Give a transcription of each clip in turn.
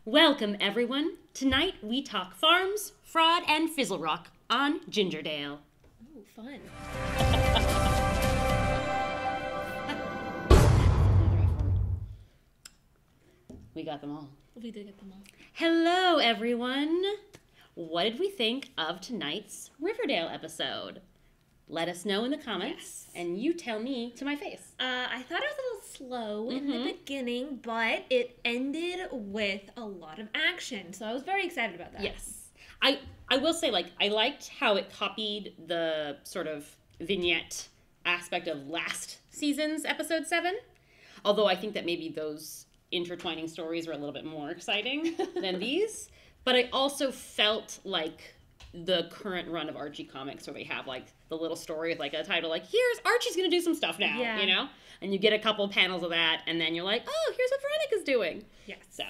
Welcome, everyone. Tonight we talk farms, fraud, and fizzle rock on Gingerdale. Ooh, fun. We got them all. We did get them all. Hello, everyone. What did we think of tonight's Riverdale episode? Let us know in the comments, and you tell me to my face. I thought it was a little slow in the beginning, but it ended with a lot of action, so I was very excited about that. Yes. I will say, I liked how it copied the sort of vignette aspect of last season's episode 7, although I think that maybe those intertwining stories were a little bit more exciting than these. But I also felt like the current run of Archie comics where they have the little story with a title here's Archie's gonna do some stuff now, you know? And you get a couple panels of that and then you're like, oh, here's what Veronica's doing. Yes. So,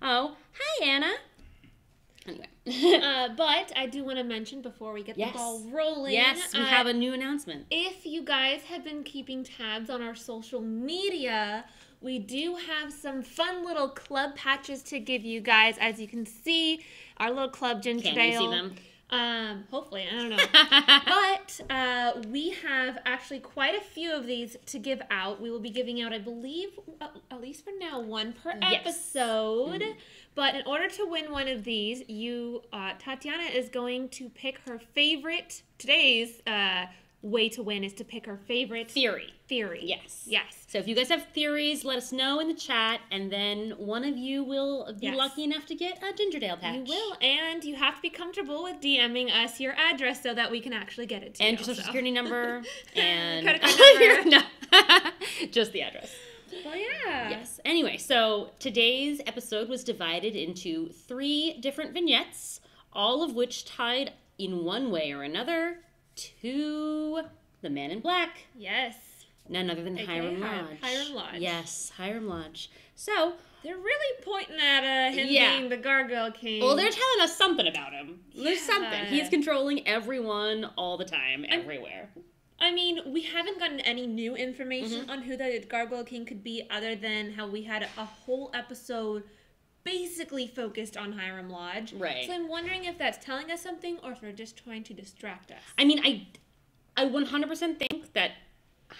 oh, hi Anna. Anyway. But I do want to mention before we get the ball rolling. Yes, we have a new announcement. If you guys have been keeping tabs on our social media, we do have some fun little club patches to give you guys. As you can see, our little club, Gingerdale. Can you see them? Hopefully, I don't know. But we have actually quite a few of these to give out. We will be giving out, I believe, at least for now, one per episode. But in order to win one of these, Tatiana is going to pick her favorite. Today's way to win is to pick her favorite theory. Yes. So if you guys have theories, let us know in the chat, and then one of you will be lucky enough to get a Gingerdale patch. You will, and you have to be comfortable with DMing us your address so that we can actually get it to you. And your social security number, and credit card number. No, just the address. Well, yeah. Yes. Anyway, so today's episode was divided into 3 different vignettes, all of which tied in one way or another to the Man in Black. Yes. None other than Hiram Lodge. Hiram Lodge. Yes, Hiram Lodge. So they're really pointing at him being the Gargoyle King. Well, they're telling us something about him. There's something. He's controlling everyone all the time, everywhere. I mean, we haven't gotten any new information on who the Gargoyle King could be other than how we had a whole episode basically focused on Hiram Lodge. Right. So I'm wondering if that's telling us something or if they're just trying to distract us. I mean, I 100% think that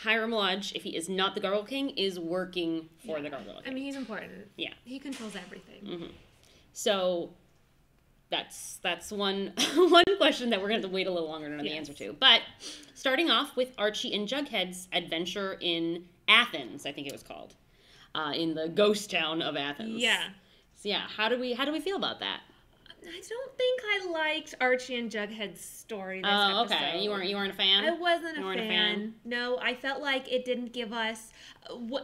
Hiram Lodge, if he is not the Gargoyle King, is working for the Gargoyle King. I mean, he's important. Yeah. He controls everything. So that's one question that we're going to have to wait a little longer to know the answer to. But starting off with Archie and Jughead's adventure in Athens, I think it was called, in the ghost town of Athens. Yeah. So yeah, how do we feel about that? I don't think I liked Archie and Jughead's story this episode. Okay. You weren't a fan? I wasn't a fan. No, I felt like it didn't give us...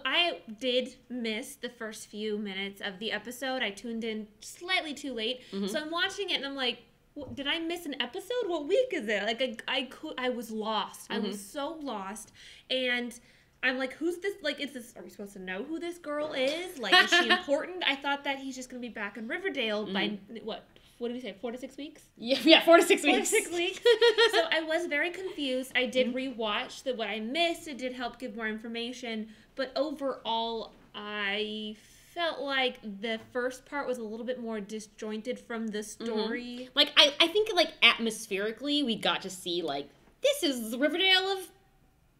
I did miss the first few minutes of the episode. I tuned in slightly too late. So I'm watching it and I'm like, did I miss an episode? What week is it? I was lost. I was so lost. And I'm like, who's this? Are we supposed to know who this girl is? Is she important? I thought that he's just going to be back in Riverdale by, what did we say, 4 to 6 weeks? Yeah, 4 to 6 weeks. 4 to 6 weeks. So I was very confused. I did rewatch what I missed. It did help give more information. But overall, I felt like the first part was a little bit more disjointed from the story. I think atmospherically, we got to see this is the Riverdale of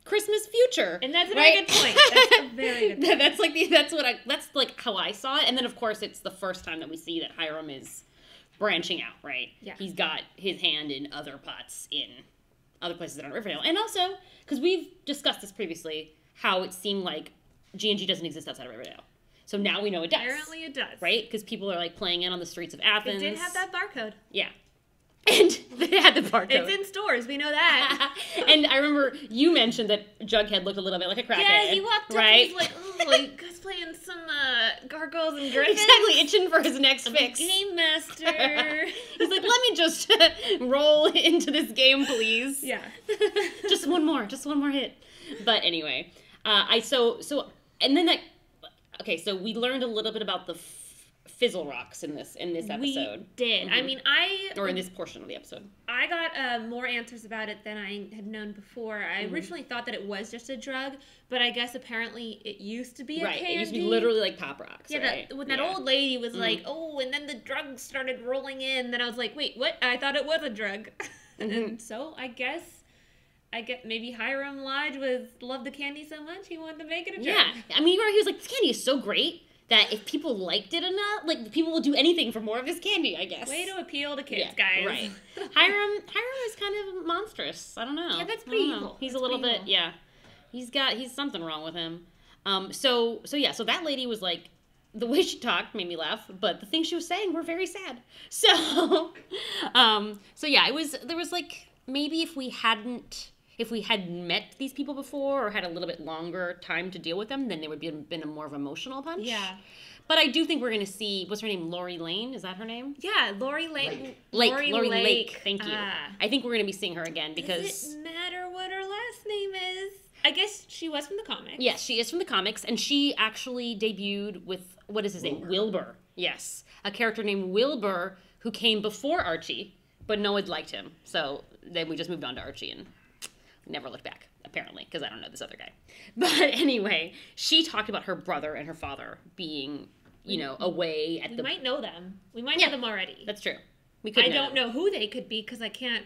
Christmas future. And that's a very good point. That's a very good point. That's how I saw it. And then of course it's the first time that we see that Hiram is branching out, right? Yeah. He's got his hand in other pots in other places that aren't Riverdale. And also, because we've discussed this previously, how it seemed like G&G doesn't exist outside of Riverdale. So now we know it does. Apparently it does. Right? Because people are playing in on the streets of Athens. It did have that barcode. Yeah. And they had the barcode. It's in stores. We know that. And I remember you mentioned that Jughead looked a little bit like a crackhead. Yeah, he walked up and he's like, oh, you guys playing some gargoyles and griffins? Exactly, itching for his next fix. Game master. He's like, let me just roll into this game, please. Yeah. just one more hit. But anyway, so we learned a little bit about fizzle rocks in this episode. We did. I mean, or in this portion of the episode. I got more answers about it than I had known before. I originally thought that it was just a drug, but I guess apparently it used to be a candy. It used to be literally like Pop Rocks. Yeah, right? When that old lady was like, "Oh," and then the drugs started rolling in. Then I was like, "Wait, what? I thought it was a drug." And so I guess maybe Hiram Lodge loved the candy so much he wanted to make it a drug. Yeah, I mean, he was like, "This candy is so great that if people liked it enough, like people will do anything for more of this candy." I guess. Way to appeal to kids, guys. Right. Hiram is kind of monstrous. I don't know. Yeah, that's pretty evil. He's a little bit. Evil. Yeah, he's something wrong with him. So that lady was like, the way she talked made me laugh, but the things she was saying were very sad. So, there was like, maybe if we had met these people before or had a little bit longer time to deal with them, then there would have been a more of an emotional punch. Yeah. But I do think we're going to see, what's her name, Laurie Lane? Is that her name? Yeah, Laurie Lake. Laurie Lake. Thank you. I think we're going to be seeing her again because... Does it matter what her last name is? I guess she was from the comics. Yes, she is from the comics, and she actually debuted with, what is his name? Wilbur. Yes. A character named Wilbur who came before Archie, but no one liked him. So then we just moved on to Archie and never looked back, apparently, because I don't know this other guy. But anyway, she talked about her brother and her father being, away at We might know them. We might know them already. That's true. I don't know who they could be because I can't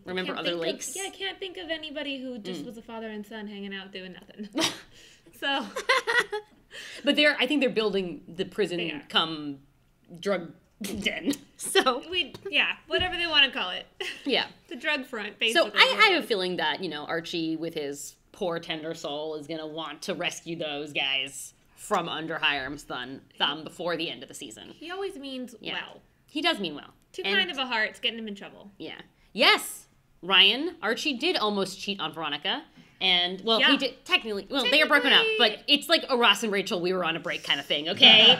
remember other lakes. I can't think of anybody who just was a father and son hanging out doing nothing. So, but I think they're building the prison come drug den. So whatever they want to call it. Yeah, the drug front. Basically. So I have a feeling that Archie with his poor tender soul is gonna want to rescue those guys from under Hiram's thumb before the end of the season. He always means well. He does mean well. Too kind of a heart's getting him in trouble. Yeah. Yes, Ryan, Archie did almost cheat on Veronica. And, he did, technically, they are broken up, but it's like a Ross and Rachel, we were on a break kind of thing, okay?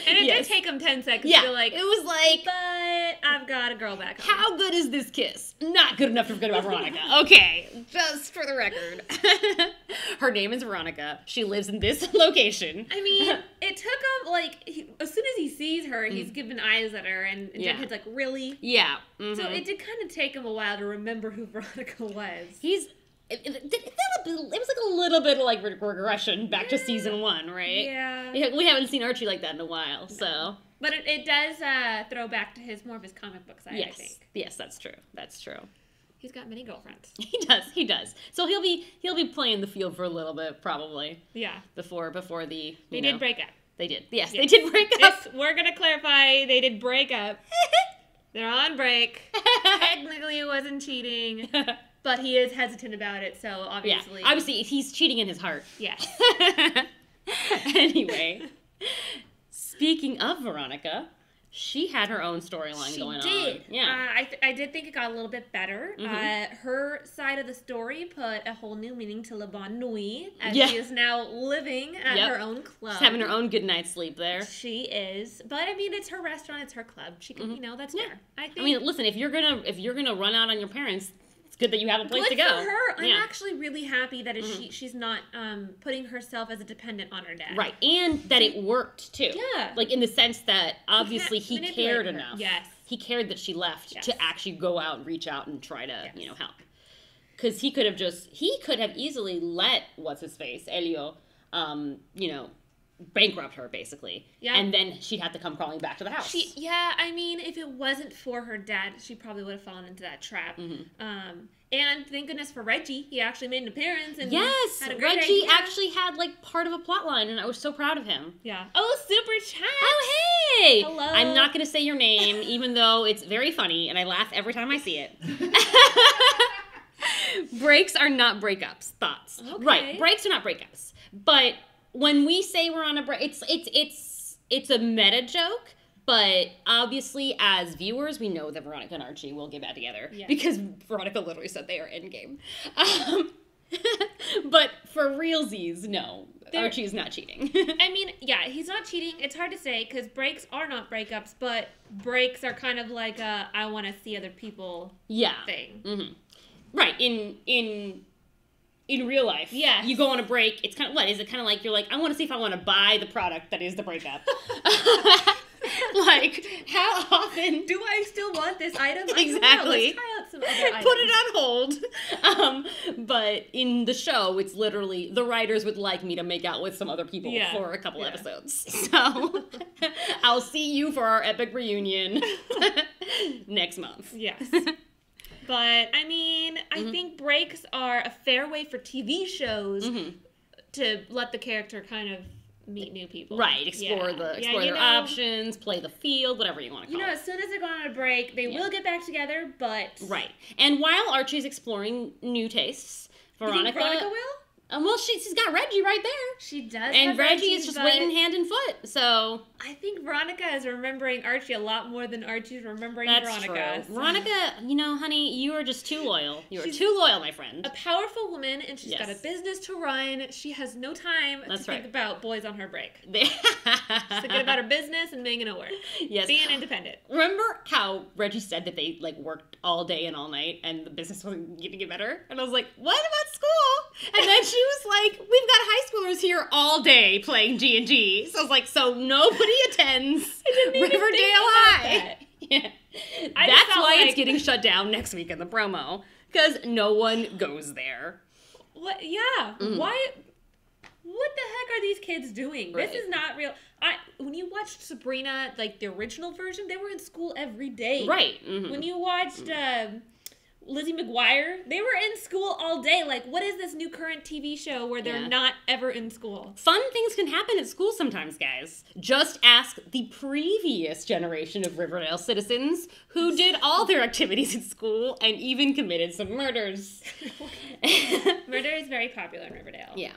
And it did take him 10 seconds to be like, it was like, but I've got a girl back home. How good is this kiss? Not good enough to forget about Veronica. Okay, just for the record. Her name is Veronica. She lives in this location. I mean, it took him, as soon as he sees her, he's giving eyes at her, and Jughead's like, really? Yeah. So it did kind of take him a while to remember who Veronica was. It was like a little bit of like regression back to season 1, right? Yeah. We haven't seen Archie like that in a while, so. But it does throw back to more of his comic book side, I think. Yes, that's true. He's got many girlfriends. He does. So he'll be playing the field for a little bit, probably. Yeah. Before the. They did break up. They did. Yes, they did break up. We're gonna clarify. They did break up. They're on break. Technically, it wasn't cheating. But he is hesitant about it, so obviously... Yeah, obviously, he's cheating in his heart. Yes. Anyway, speaking of Veronica, she had her own storyline going on. She did. Yeah. I did think it got a little bit better. Her side of the story put a whole new meaning to Le Bon Nuit, as she is now living at her own club. She's having her own good night's sleep there. She is. But, I mean, it's her restaurant, it's her club. She can, that's fair. I mean, listen, if you're gonna run out on your parents... It's good that you have a place to go. Good for her. I'm actually really happy that she's not putting herself as a dependent on her dad. Right, and that it worked too. Yeah. Like in the sense that obviously he cared enough. Yes. He cared that she left to actually go out and reach out and try to, help. Because he could have easily let Elio, bankrupt her basically. Yeah. And then she'd have to come crawling back to the house. I mean, if it wasn't for her dad, she probably would have fallen into that trap. And thank goodness for Reggie. He actually made an appearance and had a great Reggie idea. actually had like part of a plot line and I was so proud of him. Yeah. Oh, super chat. Oh, hey. Hello. I'm not going to say your name even though it's very funny and I laugh every time I see it. Breaks are not breakups. Thoughts. Okay. Right. Breaks are not breakups. But when we say we're on a break, it's a meta joke, but obviously as viewers, we know that Veronica and Archie will get back together because Veronica literally said they are endgame. But for realsies, no, Archie is not cheating. I mean, he's not cheating. It's hard to say because breaks are not breakups, but breaks are kind of like a I want to see other people thing. Mm-hmm. Right. In in real life. Yeah. You go on a break. It's kind of, what? Is it kind of like, you're like, I want to see if I want to buy the product that is the breakup. Like, how often do I still want this item? Exactly. Let's try out some other items. Put it on hold. But in the show, it's literally, the writers would like me to make out with some other people for a couple episodes. So I'll see you for our epic reunion next month. Yes. But, I mean, I think breaks are a fair way for TV shows to let the character kind of meet new people. Right, explore their options, play the field, whatever you want to call it. As soon as they're going on a break, they will get back together, but... Right. And while Archie's exploring new tastes, Veronica will? Well, she's got Reggie right there. She does. And have Reggie is just waiting hand and foot. So I think Veronica is remembering Archie a lot more than Archie's remembering Veronica. That's true. Veronica, honey, you are just too loyal. You are too loyal, my friend. A powerful woman, and she's got a business to run. She has no time to think about boys on her break. She's thinking about her business and making it work. Yes. Being independent. Remember how Reggie said that they worked all day and all night and the business wasn't getting it better? And I was like, what about school? And then she was like, we've got high schoolers here all day playing G&G. So I was like, so nobody attends Riverdale High. Yeah. That's why it's getting shut down next week in the promo. Because no one goes there. What? Yeah. Why? What the heck are these kids doing? Right. This is not real. When you watched Sabrina, like the original version, they were in school every day. Right. When you watched Lizzie McGuire, they were in school all day. Like, what is this new current TV show where they're not ever in school? Fun things can happen at school sometimes, guys. Just ask the previous generation of Riverdale citizens who did all their activities at school and even committed some murders. Murder is very popular in Riverdale. Yeah.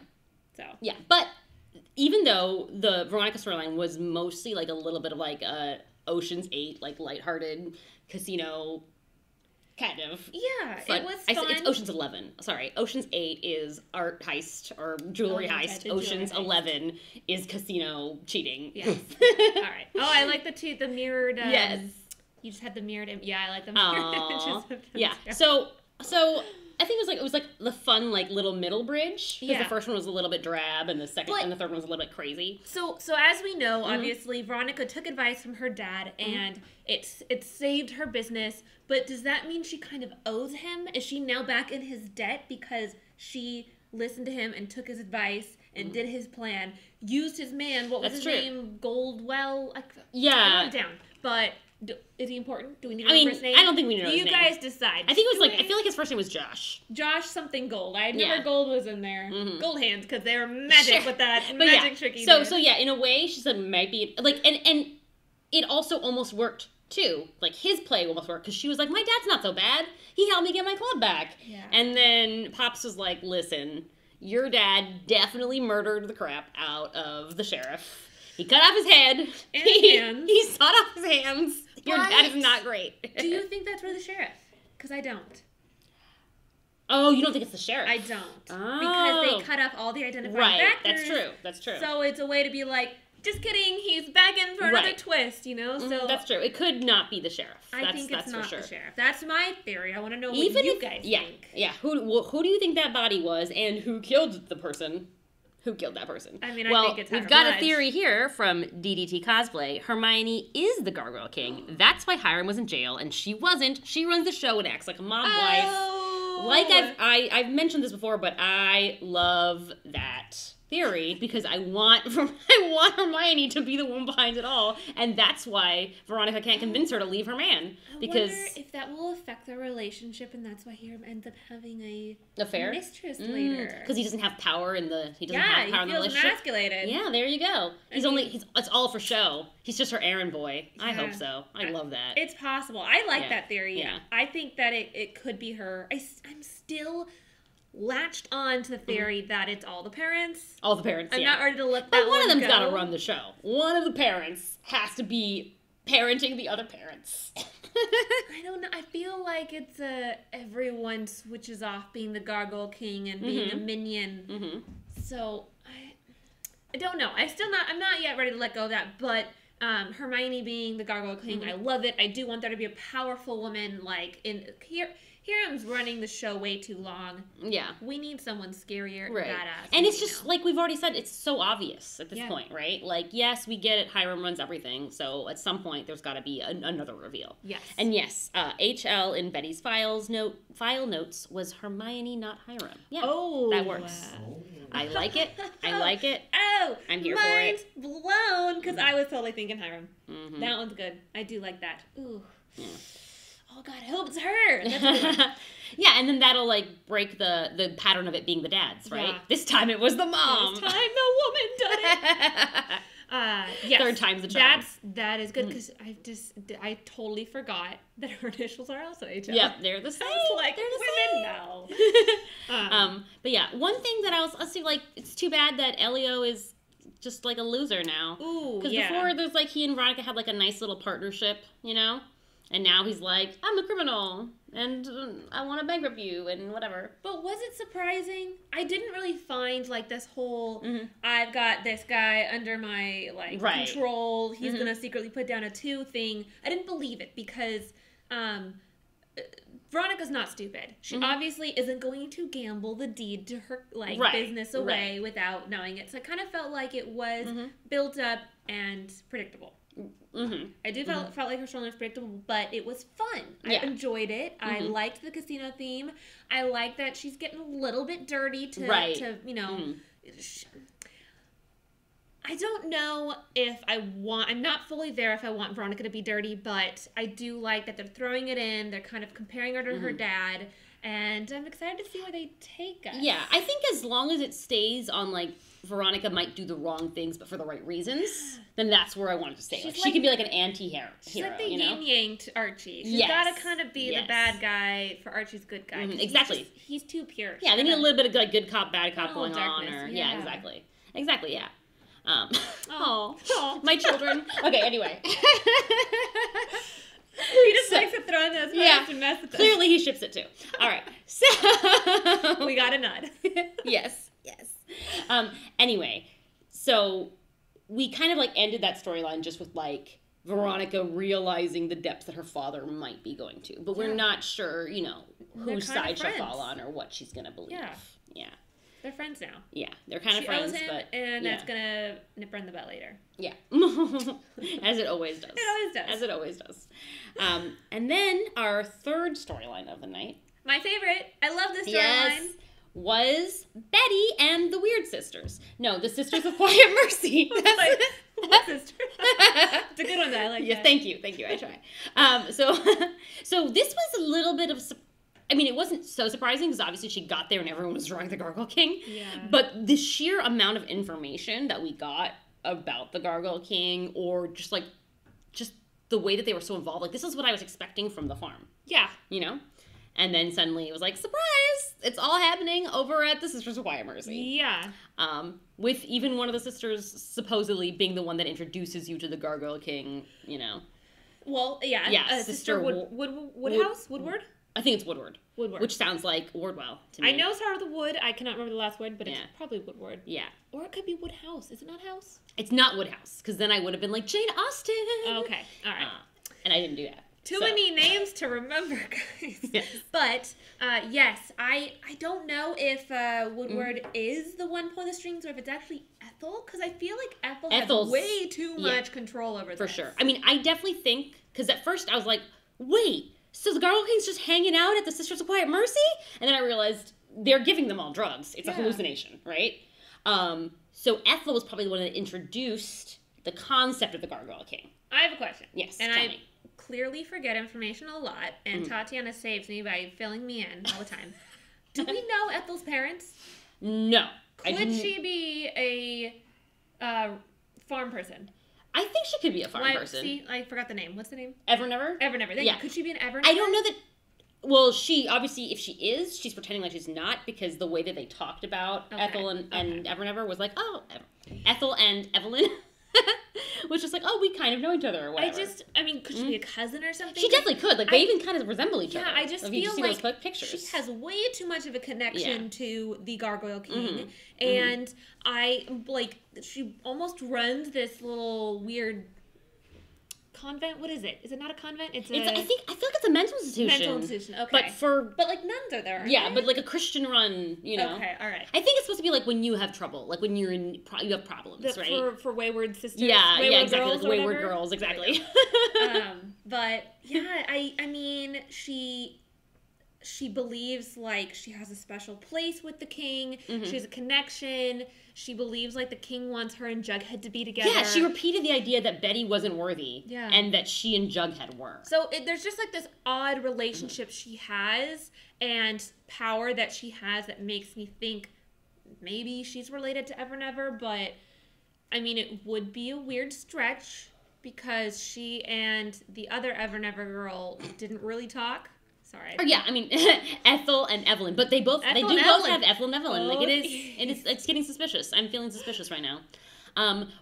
So. Yeah, but even though the Veronica storyline was mostly like a little bit of like Ocean's 8, like lighthearted casino kind of. Yeah, it was fun. It's Ocean's 11. Sorry, Ocean's 8 is art heist or jewelry heist. Ocean's 11 is casino cheating. Yes. All right. Oh, I like the mirrored. Yes. You just had the mirrored. Yeah, I like the mirrored images. Yeah. So I think it was like the fun like little middle bridge because the first one was a little bit drab and the second and the third one was a little bit crazy. So as we know, obviously Veronica took advice from her dad and it saved her business. But does that mean she kind of owes him? Is she now back in his debt because she listened to him and took his advice and did his plan, used his man? What was his name? Goldwell. I wrote it down, but. Is he important? Do we need to know his name? I don't think we need to know his name. You guys decide. I think it was I feel like his first name was Josh. Josh something Gold. I never Gold was in there. Gold hands, because they were magic with that magic tricky. So yeah, in a way, she said might be, like, and it also almost worked, too. Like, his play almost worked, because she was like, my dad's not so bad. He helped me get my club back. Yeah. And then Pops was like, listen, your dad definitely murdered the crap out of the sheriff. He cut off his head. And his hands. He sawed off his hands. Your dad is not great. Do you think that's for the sheriff? Because I don't. Oh, you don't think it's the sheriff? I don't. Oh. Because they cut off all the identifying factors. That's true. So it's a way to be like, just kidding, he's back in for another twist, So that's true. It could not be the sheriff. I think it's not the sheriff. That's my theory. I want to know what you guys think. Yeah. Who do you think that body was, and who killed the person? Who killed that person? I mean, I think it's we've got a theory here from DDT Cosplay. Hermione is the Gargoyle King. That's why Hiram was in jail, and she wasn't. She runs the show and acts like a mob wife. Like I've mentioned this before, but I love that theory because I want Hermione to be the one behind it all, and that's why Veronica can't convince her to leave her man. Because I wonder if that will affect their relationship, and that's why Hiram ends up having a affair mistress later. Because he doesn't have power in the he feels emasculated. Yeah, there you go. It's all for show. He's just her errand boy. Yeah. I hope so. I love that. It's possible. I like that theory. Yeah. I think that it could be her. I'm still latched on to the theory that it's all the parents. All the parents, I'm not ready to let that one of them's go. Got to run the show. One of the parents has to be parenting the other parents. I don't know. I feel like it's everyone switches off being the Gargoyle King and being a minion. So I don't know. I'm not yet ready to let go of that, but Hermione being the Gargoyle King, I love it. I do want there to be a powerful woman, like in Hiram's running the show way too long. Yeah. We need someone scarier and right. badass. And it's just, like we've already said, it's so obvious at this Yeah. point, right? Like, yes, we get it. Hiram runs everything. So at some point, there's got to be another reveal. Yes. And yes, HL in Betty's file notes was Hermione, not Hiram. Yeah. Oh. That works. I like it. I like it. Oh. I'm here for it. Mind's blown, because I was totally thinking Hiram. Mm-hmm. That one's good. I do like that. Ooh. Yeah. Oh, God, I hope it's her. That's a good one. Yeah, and then that'll, like, break the pattern of it being the dad's, right? Yeah. This time it was the mom. This time the woman done it. Yes. Third time's the charm. That is good, because I totally forgot that her initials are also HL. Yep, they're the same. It's like, they're the women same. know. But yeah, one thing that I'll see, like, it's too bad that Elio is just, like, a loser now. Ooh, Because yeah. before, there's, like, he and Veronica had, like, a nice little partnership, you know? And now he's like, I'm a criminal, and I want to bankrupt you, and whatever. But was it surprising? I didn't really find, like, this whole, I've got this guy under my, like, control, he's gonna secretly put down a 2 thing. I didn't believe it, because, Veronica's not stupid. She obviously isn't going to gamble the deed to her, like, business away without knowing it. So I kind of felt like it was built up and predictable. I did felt like her storyline was predictable, but it was fun. I enjoyed it. I liked the casino theme. I like that she's getting a little bit dirty to you know. I don't know if I'm not fully there if I want Veronica to be dirty, but I do like that they're throwing it in. They're kind of comparing her to her dad, and I'm excited to see where they take us. Yeah, I think as long as it stays on, like, Veronica might do the wrong things, but for the right reasons, then that's where I want it to stay. Like, she can be like an anti-hero. She's like the yin-yang to Archie. She's Yes. got to kind of be the bad guy for Archie's good guy. Exactly. He's too pure. Yeah, they need a little bit of, like, good cop, bad cop going darkness, on. Or yeah. Exactly. Exactly, yeah. My children. Okay, anyway. He just likes to throw in those words and mess with them. Clearly he ships it too. All right. So we got a nod. Yes. Anyway, so we kind of, like, ended that storyline just with, like, Veronica realizing the depths that her father might be going to. But we're not sure, you know, whose side she'll fall on or what she's going to believe. Yeah. They're friends now. Yeah, they're kind of friends, owes him, but and that's gonna nip her in the butt later. Yeah, as it always does. As it always does. And then our third storyline of the night. My favorite. I love this storyline. Was Betty and the Weird Sisters. No, the Sisters of Quiet Mercy. What sister? It's a good one, though. I like that. Thank you. I try. So this was a little bit of. I mean, it wasn't so surprising because obviously she got there and everyone was drawing the Gargoyle King. Yeah. But the sheer amount of information that we got about the Gargoyle King, or just the way that they were so involved, like, this is what I was expecting from the farm. Yeah. You know? And then suddenly it was like, surprise! It's all happening over at the Sisters of Quiet Mercy. Yeah. With even one of the sisters supposedly being the one that introduces you to the Gargoyle King, you know. Well, yeah. Yeah, Sister Woodhouse? Woodward? I think it's Woodward. Woodward. Which sounds like Wardwell to me. I know it's started with the wood. I cannot remember the last word, but it's probably Woodward. Yeah. Or it could be Woodhouse. Is it not House? It's not Woodhouse, because then I would have been like, Jane Austen! Okay, all right. And I didn't do that. Too many names to remember, guys. Yes. But, yes, I don't know if Woodward is the one pulling the strings or if it's actually Ethel, because I feel like Ethel's has way too much control over this. For sure. I mean, I definitely think, because at first I was like, wait, so the Gargoyle King's just hanging out at the Sisters of Quiet Mercy? And then I realized they're giving them all drugs. It's a hallucination, right? So Ethel was probably the one that introduced the concept of the Gargoyle King. I have a question. Yes, and tell I me. Clearly forget information a lot, and Tatiana saves me by filling me in all the time. Do we know Ethel's parents? No. Could she be a farm person? I think she could be a farm person. See, I forgot the name. What's the name? Evernever? Evernever. Thank you. Could she be an Evernever? I don't know that. Well, she obviously, if she is, she's pretending like she's not, because the way that they talked about Ethel and Evernever was like, oh, Ethel and Evelyn. Which is like, oh, we kind of know each other or whatever. I mean, could she be a cousin or something? She definitely could. Like, they even kind of resemble each other. Yeah, I just feel you see like those pictures. She has way too much of a connection to the Gargoyle King. And she almost runs this little weird convent? What is it? Is it not a convent? I feel like it's a mental institution. Mental institution, okay. But like nuns are there, yeah, they? but like a Christian run, Okay, all right. I think it's supposed to be like when you have trouble, like when you have problems, right? For wayward sisters. Yeah, wayward exactly. Girls like wayward girls, exactly. But yeah, I mean, she believes like she has a special place with the king. Mm-hmm. She has a connection. She believes like the king wants her and Jughead to be together. Yeah, she repeated the idea that Betty wasn't worthy, and that she and Jughead were. So there's just like this odd relationship she has and power that she has that makes me think maybe she's related to Ever Never, but I mean it would be a weird stretch because she and the other Ever Never girl didn't really talk. Sorry. Oh yeah, I mean Ethel and Evelyn, but they both have Ethel and Evelyn. Like it's getting suspicious. I'm feeling suspicious right now.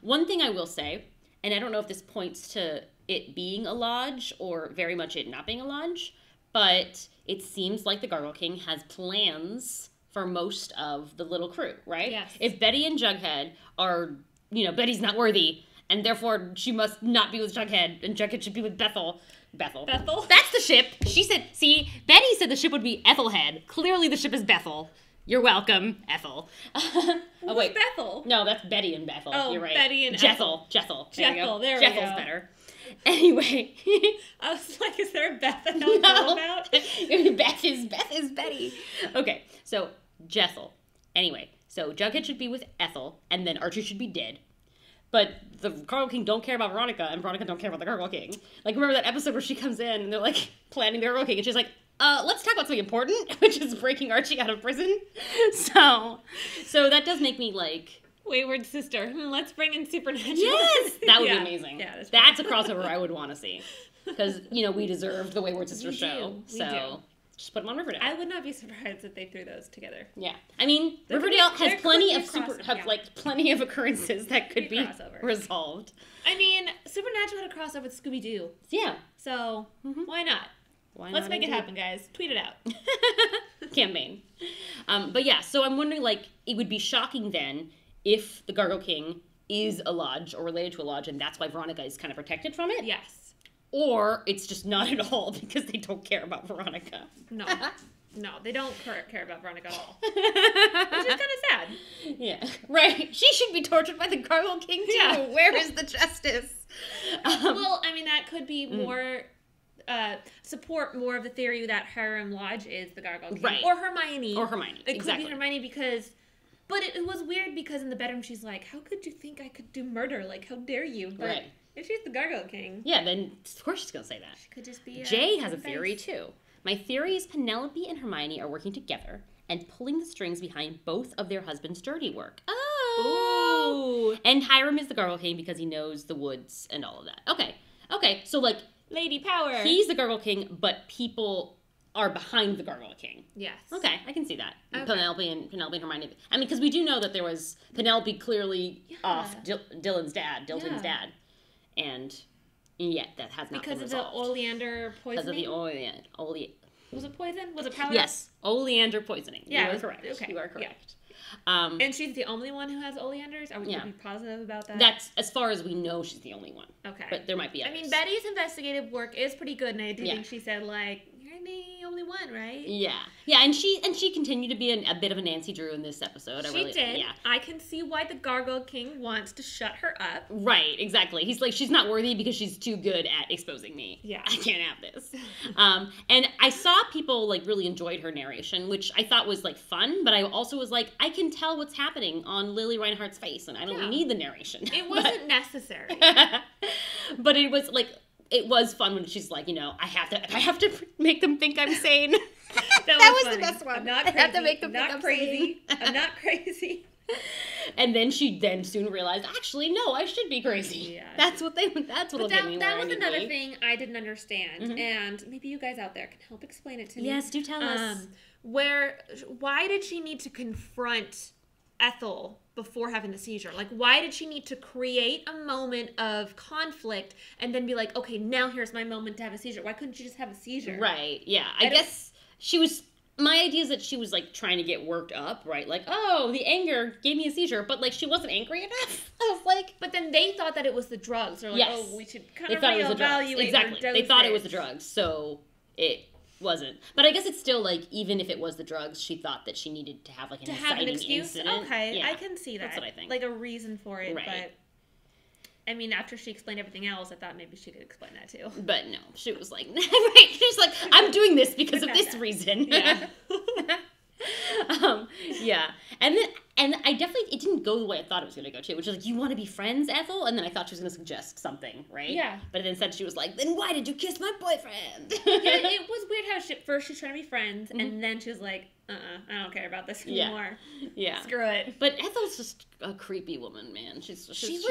One thing I will say, and I don't know if this points to it being a lodge or very much it not being a lodge, but it seems like the Gargoyle King has plans for most of the little crew, right? Yes. If Betty and Jughead are, Betty's not worthy, and therefore she must not be with Jughead, and Jughead should be with Bethel. Bethel? That's the ship. She said, Betty said the ship would be Ethelhead. Clearly the ship is Bethel. You're welcome, Ethel. Oh, wait. Bethel? No, that's Betty and Bethel. Oh, you're right. Betty and Jethel. Jethel, There we go. Jethel's better. Anyway. I was like, is there a Beth I don't know about? Beth is Betty. Okay, so Jethel. Anyway, so Jughead should be with Ethel, and then Archie should be dead. But the Gargoyle King don't care about Veronica, and Veronica don't care about the Gargoyle King. Like, remember that episode where she comes in, and they're, like, planning the Gargoyle King, and she's like, let's talk about something important, which is breaking Archie out of prison. So that does make me, like... Wayward sister. Let's bring in Supernatural. Yes! That would be amazing. Yeah, that's a crossover I would want to see. Because, we deserve the Wayward Sister show. We do. Just put them on Riverdale. I would not be surprised if they threw those together. Yeah. I mean, Riverdale has plenty of plenty of occurrences that could be resolved. I mean, Supernatural had a crossover with Scooby-Doo. Yeah. So, why not? Let's make it happen, guys. Tweet it out. Campaign. But yeah, so I'm wondering, like, it would be shocking then if the Gargoyle King is a lodge or related to a lodge, and that's why Veronica is kind of protected from it. Yes. Or it's just not at all because they don't care about Veronica. No, they don't care about Veronica at all. Which is kind of sad. Yeah, right. She should be tortured by the Gargoyle King too. Yeah. Where is the justice? Well, I mean, that could be more... support more of the theory that Harem Lodge is the Gargoyle King. Right. Or Hermione. It could be Hermione because... But it was weird because in the bedroom she's like, how could you think I could do murder? Like, how dare you? But right. If she's the Gargoyle King... Yeah, then of course she's going to say that. She could just be... Jay has a theory too. My theory is Penelope and Hermione are working together and pulling the strings behind both of their husbands' dirty work. Oh! Ooh. And Hiram is the Gargoyle King because he knows the woods and all of that. Okay, so like... Lady power. He's the Gargoyle King, but people are behind the Gargoyle King. Yes. Okay, I can see that. Okay. Penelope and Hermione. I mean, because we do know that there was Penelope clearly off Dilton's dad. And yet that has not been resolved. Because of the oleander poisoning? Because of the oleander. Was it poison? Was it powder? Yes, oleander poisoning. Yeah, you are correct. Okay. You are correct. Yeah. And she's the only one who has oleanders? Are we going to be positive about that? That's, as far as we know, she's the only one. Okay. But there might be others. I mean, Betty's investigative work is pretty good, and I do think she said, like, you're the only one, right? Yeah. Yeah, and she continued to be a bit of a Nancy Drew in this episode. She did. Yeah. I can see why the Gargoyle King wants to shut her up. Right, exactly. He's like, she's not worthy because she's too good at exposing me. Yeah. I can't have this. And I saw people, like, really enjoyed her narration, which I thought was, like, fun, but I also was like, I can tell what's happening on Lily Reinhardt's face, and I don't need the narration. It wasn't necessary. But it was, like... It was fun when she's like, I have to make them think I'm sane. That was the best one. I'm not crazy. I have to make them think I'm crazy. I'm not crazy. And then she soon realized, actually, no, I should be crazy. Yeah. That's what'll get me. That was another thing I didn't understand, and maybe you guys out there can help explain it to me. Yes, do tell us. Why did she need to confront Ethel before having the seizure? Like, why did she need to create a moment of conflict and then be like, okay, now here's my moment to have a seizure? Why couldn't she just have a seizure? Right, yeah. I guess she was my idea is that she was, like, trying to get worked up, right? Like, oh, the anger gave me a seizure, but, like, she wasn't angry enough. I was like... But then they thought that it was the drugs. They're like, yes. oh, we should kind of reevaluate exactly. They thought it was the drugs, so it wasn't. But I guess it's still, like, even if it was the drugs, she thought that she needed to have, like, an inciting incident. Okay, yeah. I can see that. That's what I think. Like, a reason for it, right. But... I mean, after she explained everything else, I thought maybe she could explain that too. But no, she was like, right, she's like, I'm doing this because of this reason. Yeah. Yeah. And I definitely, it didn't go the way I thought it was going to go too, which is like, you want to be friends, Ethel? And then I thought she was going to suggest something, right? Yeah. But then instead she was like, then why did you kiss my boyfriend? Yeah, it was weird how first she's trying to be friends, and then she was like, I don't care about this anymore. Yeah. Screw it. But Ethel's just a creepy woman, man. She was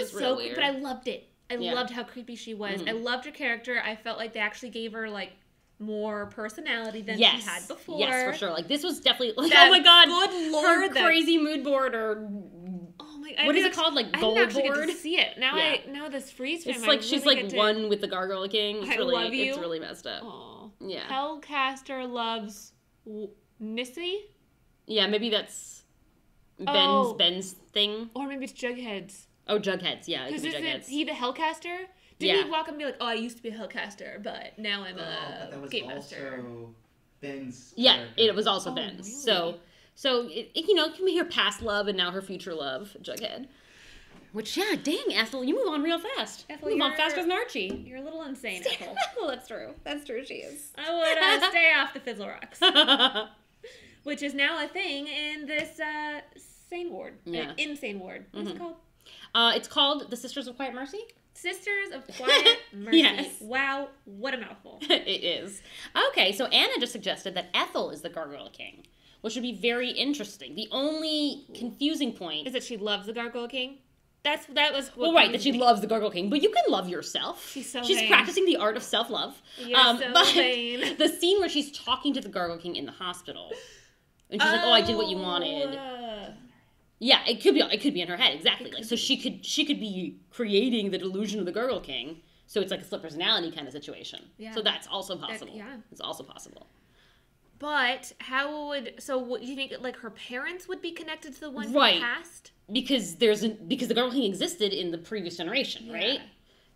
so real weird. But I loved it. I loved how creepy she was. I loved her character. I felt like they actually gave her, like, more personality than she had before. Yes, for sure. Like, this was definitely, like, that, oh my god, good lord, her crazy mood board, or oh my god, what is it called? Like, gold board? I didn't actually get to see it. Now this freeze frame. It's like she's like one with the Gargoyle King. It's love you. It's really messed up. Aww. Yeah. Hellcaster loves Missy. Yeah, maybe that's Ben's thing. Or maybe it's Jughead's. Oh, Jughead's. Yeah, because Jughead's. Isn't he the Hellcaster? Didn't he walk up and be like, oh, I used to be a Hellcaster, but now I'm a Game Master? Also Ben's. Yeah, character. it was also Ben's. Really? So it can be her past love and now her future love, Jughead. Which, yeah, dang, Ethel, you move on real fast. Ethel, you move on faster than Archie. You're a little insane, Ethel. Well, that's true. That's true, she is. I would stay off the Fizzle Rocks. Which is now a thing in this sane ward. Yeah. Insane ward. What's it called? It's called the Sisters of Quiet Mercy. Sisters of Quiet Mercy. Yes. Wow, what a mouthful. It is. Okay, so Anna just suggested that Ethel is the Gargoyle King, which would be very interesting. The only confusing point is that she loves the Gargoyle King. That was what that she loves the Gargoyle King, but you can love yourself. She's vain. Practicing the art of self-love. You're so vain. The scene where she's talking to the Gargoyle King in the hospital, and she's like, "Oh, I did what you wanted." Yeah, it could be in her head, exactly. Like, so she could be creating the delusion of the Gargoyle King. So it's like a split personality kind of situation. Yeah. So that's also possible. It's also possible. But what do you think, like, her parents would be connected to the one from the past? Because the Gargoyle King existed in the previous generation, right?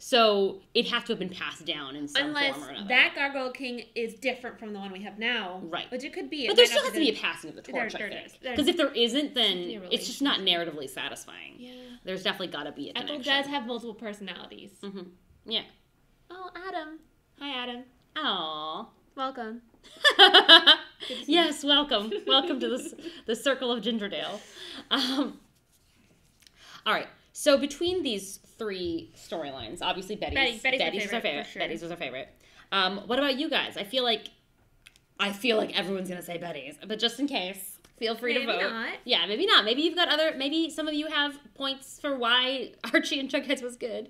So it has to have been passed down in some form or another. Unless that Gargoyle King is different from the one we have now. Right. Which it could be. But there still has to be a passing of the torch, I think. Because if there isn't, then it's just not narratively satisfying. Yeah. There's definitely got to be a connection. Ethel does have multiple personalities. Mm-hmm. Yeah. Oh, Adam. Hi, Adam. Aww. Welcome. Yes, welcome. Welcome to the circle of Gingerdale. All right. So between these three storylines, obviously Betty's was our favorite. Sure. Betty's was our favorite. What about you guys? I feel like everyone's gonna say Betty's, but just in case, feel free to vote. Maybe not. Yeah, maybe not. Maybe you've got other. Maybe some of you have points for why Archie and Jughead's was good.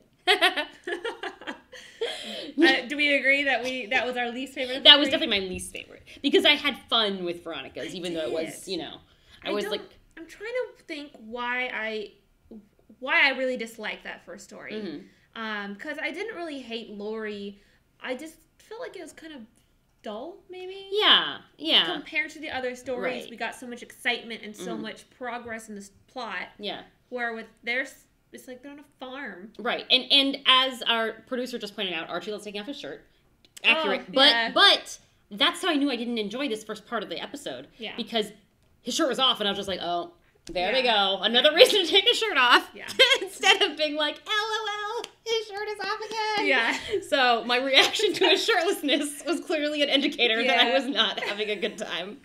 Do we agree that was our least favorite? That was definitely my least favorite because I had fun with Veronica's, even though it was, I was like. I'm trying to think why I really disliked that first story. Because I didn't really hate Laurie. I just felt like it was kind of dull, maybe. Yeah. Compared to the other stories, we got so much excitement and so much progress in this plot. Yeah. Where with theirs, it's like they're on a farm. Right. And as our producer just pointed out, Archie loves taking off his shirt. Accurate. Oh, But that's how I knew I didn't enjoy this first part of the episode. Yeah. Because his shirt was off and I was just like, oh, there we go. Another reason to take his shirt off. Yeah. Instead of being like, LOL, his shirt is off again. Yeah. So my reaction to his shirtlessness was clearly an indicator that I was not having a good time.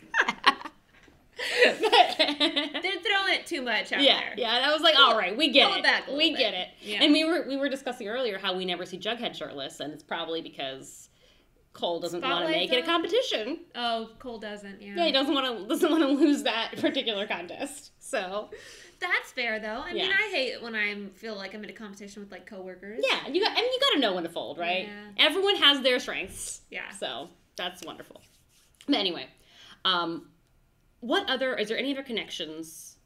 They're throwing it too much out there. Yeah, and I was like, all right, we get it. We get it. Yeah. And we were discussing earlier how we never see Jughead shirtless, and it's probably because Cole doesn't want to make it a competition. Oh, Cole doesn't. Yeah. Yeah, he doesn't want to lose that particular contest. So that's fair, though. I mean, I hate it when I feel like I'm in a competition with like coworkers. Yeah, you got to know when to fold, right? Yeah. Everyone has their strengths. Yeah. So that's wonderful. But anyway, is there any other connections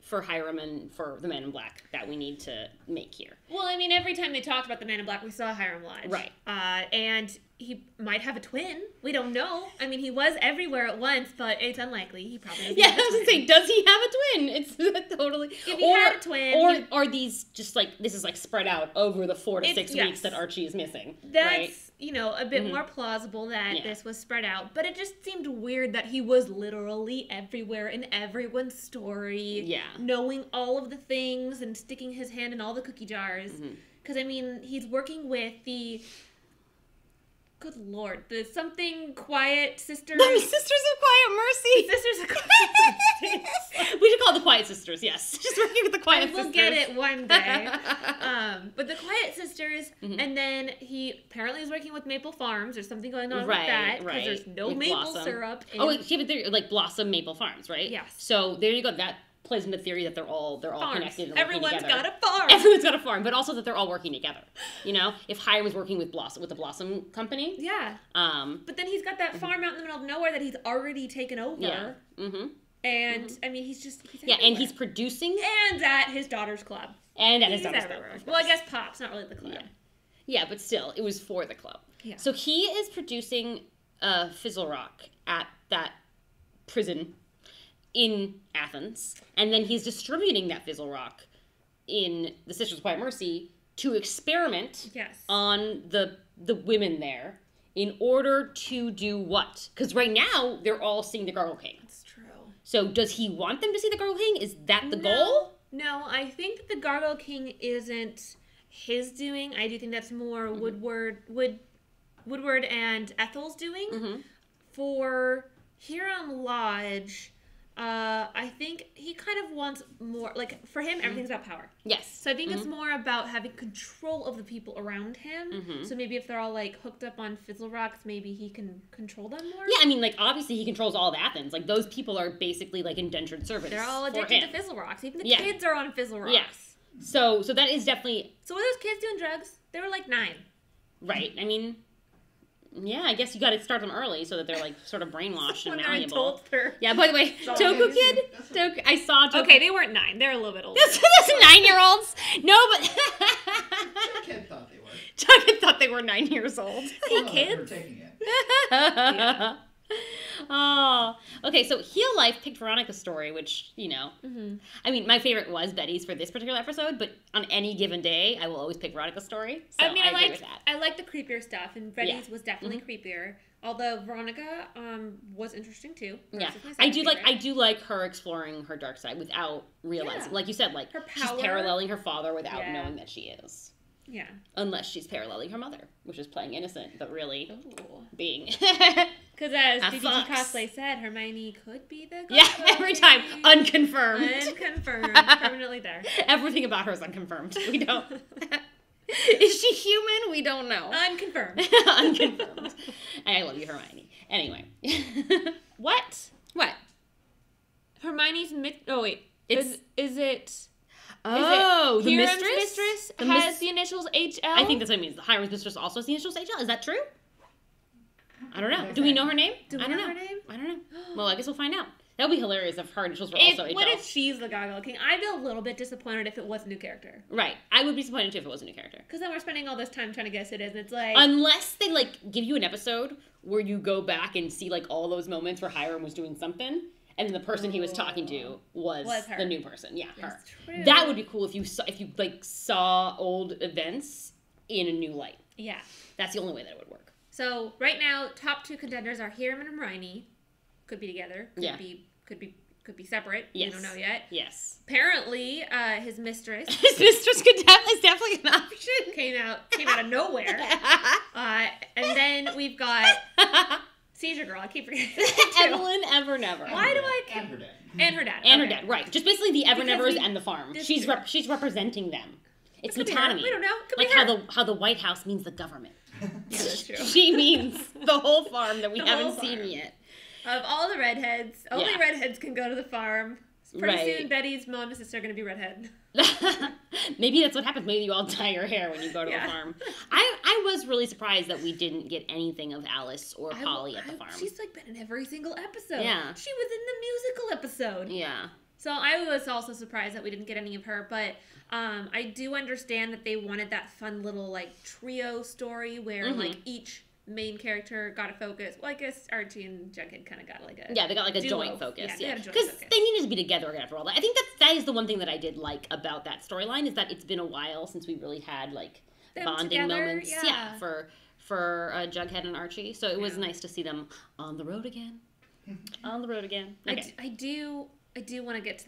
for Hiram and for the Man in Black that we need to make here. Well, I mean, every time they talked about the Man in Black, we saw Hiram Lodge. Right. And he might have a twin. We don't know. I mean, he was everywhere at once, but it's unlikely. He probably doesn't have a I was going to say, does he have a twin? It's totally... If he had a twin... Or are these just like, this is like spread out over the 4 to 6 weeks that Archie is missing, right? That's, a bit more plausible that this was spread out. But it just seemed weird that he was literally everywhere in everyone's story. Yeah. Knowing all of the things and sticking his hand in all the cookie jars. Because, I mean, he's working with the... Good Lord, the something quiet sisters. The Sisters of Quiet Mercy. Sisters of Quiet Mercy. We should call the Quiet Sisters, yes. Just working with the Quiet Sisters. We'll get it one day. But the Quiet Sisters, and then he apparently is working with Maple Farms. There's something going on with that. Because there's no with maple Blossom. syrup. But they're like Blossom Maple Farms, right? Yes. So there you go. That plays into the theory that they're all connected and Everyone's working together. got a farm. Everyone's got a farm, but also that they're all working together. If Hiram was working with the Blossom Company. Yeah. But then he's got that farm out in the middle of nowhere that he's already taken over. Yeah. Mm-hmm. And, I mean, he's and he's producing. And at his daughter's club. And at his daughter's everywhere. club. Well, I guess Pop's not really the club. Yeah, but still, it was for the club. Yeah. So he is producing Fizzle Rock at that prison in Athens, and then he's distributing that Fizzle Rock in the Sisters of Quiet Mercy to experiment on the women there in order to do what? Because right now, they're all seeing the Gargoyle King. That's true. So does he want them to see the Gargoyle King? Is that the goal? No, I think that the Gargoyle King isn't his doing. I do think that's more Woodward and Ethel's doing. For Hiram Lodge, I think he kind of wants more, like, for him, everything's about power. Yes. So I think it's more about having control of the people around him. So maybe if they're all, like, hooked up on Fizzle Rocks, maybe he can control them more. Yeah, I mean, like, obviously he controls all of Athens. Like, those people are basically, like, indentured servants. They're all addicted to Fizzle Rocks. Even the kids are on Fizzle Rocks. Yes. So that is definitely... So were those kids doing drugs? They were, like, 9. Right. I mean... Yeah, I guess you got to start them early so that they're like sort of brainwashed and malleable. Yeah, by the way, Toku kid, I saw Toku. Okay, they weren't 9. They're a little bit older. That's 9-year-olds. No, but Kid thought they were. Chuck thought they were 9 years old. Hey, kids. Taking it. Yeah. Oh, okay. So Heel Life picked Veronica's story, which I mean, my favorite was Betty's for this particular episode. But on any given day, I will always pick Veronica's story. So I agree with that. I like the creepier stuff, and Betty's was definitely creepier. Although Veronica was interesting too. Yeah, I do like her exploring her dark side without realizing, like you said, like she's paralleling her father without knowing that she is. Yeah. Unless she's paralleling her mother, which is playing innocent, but really being. Because as DDG Cosplay said, Hermione could be the girl. Yeah, every time. Unconfirmed. Unconfirmed. Permanently there. Everything about her is unconfirmed. We don't. Is she human? We don't know. Unconfirmed. Unconfirmed. And I love you, Hermione. Anyway. What? Hermione's oh, wait. Is it... Oh, the Hiram's mistress? has the initials HL? I think that's what it means. The Hiram's mistress also has the initials HL. Is that true? I don't know. Do we know her name? I don't know her name? I don't know. Well, I guess we'll find out. That would be hilarious if her initials were also HL. What if she's the Gargoyle King? I'd be a little bit disappointed if it was a new character. Right. I would be disappointed too if it was a new character. Because then we're spending all this time trying to guess who it is, and it's like... Unless they, like, give you an episode where you go back and see, like, all those moments where Hiram was doing something... And then the person he was talking to was the new person. Yeah, her. True. That would be cool if you saw old events in a new light. Yeah. That's the only way that it would work. So right now, top 2 contenders are Hiram and Hermione. Could be together. Could be separate. Yes. We don't know yet. Yes. Apparently, his mistress. His mistress is definitely an option. Came out of nowhere. And then we've got Seizure Girl. I keep forgetting. Evelyn Evernever. Why do I? And her dad. And her dad. Right. Just basically the Evernevers and the farm. She's representing them. It's autonomy. We don't know. Could like be how the White House means the government. Yeah, that's true. She means the whole farm that we haven't seen yet. Of all the redheads, only redheads can go to the farm. Pretty soon, Betty's mom and sister are going to be redhead. Maybe that's what happens. Maybe you all dye your hair when you go to the farm. I was really surprised that we didn't get anything of Alice or Polly at the farm. She's like been in every single episode. Yeah. She was in the musical episode. Yeah. So I was also surprised that we didn't get any of her, but I do understand that they wanted that fun little like trio story where like each main character got a focus. Well, I guess Archie and Jughead kind of got like a they got like a duo. joint focus. Yeah, Because they needed to be together again after all that. I think that is the one thing that I did like about that storyline is that it's been a while since we really had like Them bonding together, moments. yeah. For Jughead and Archie. So it was nice to see them on the road again. On the road again. Okay. I do want to get to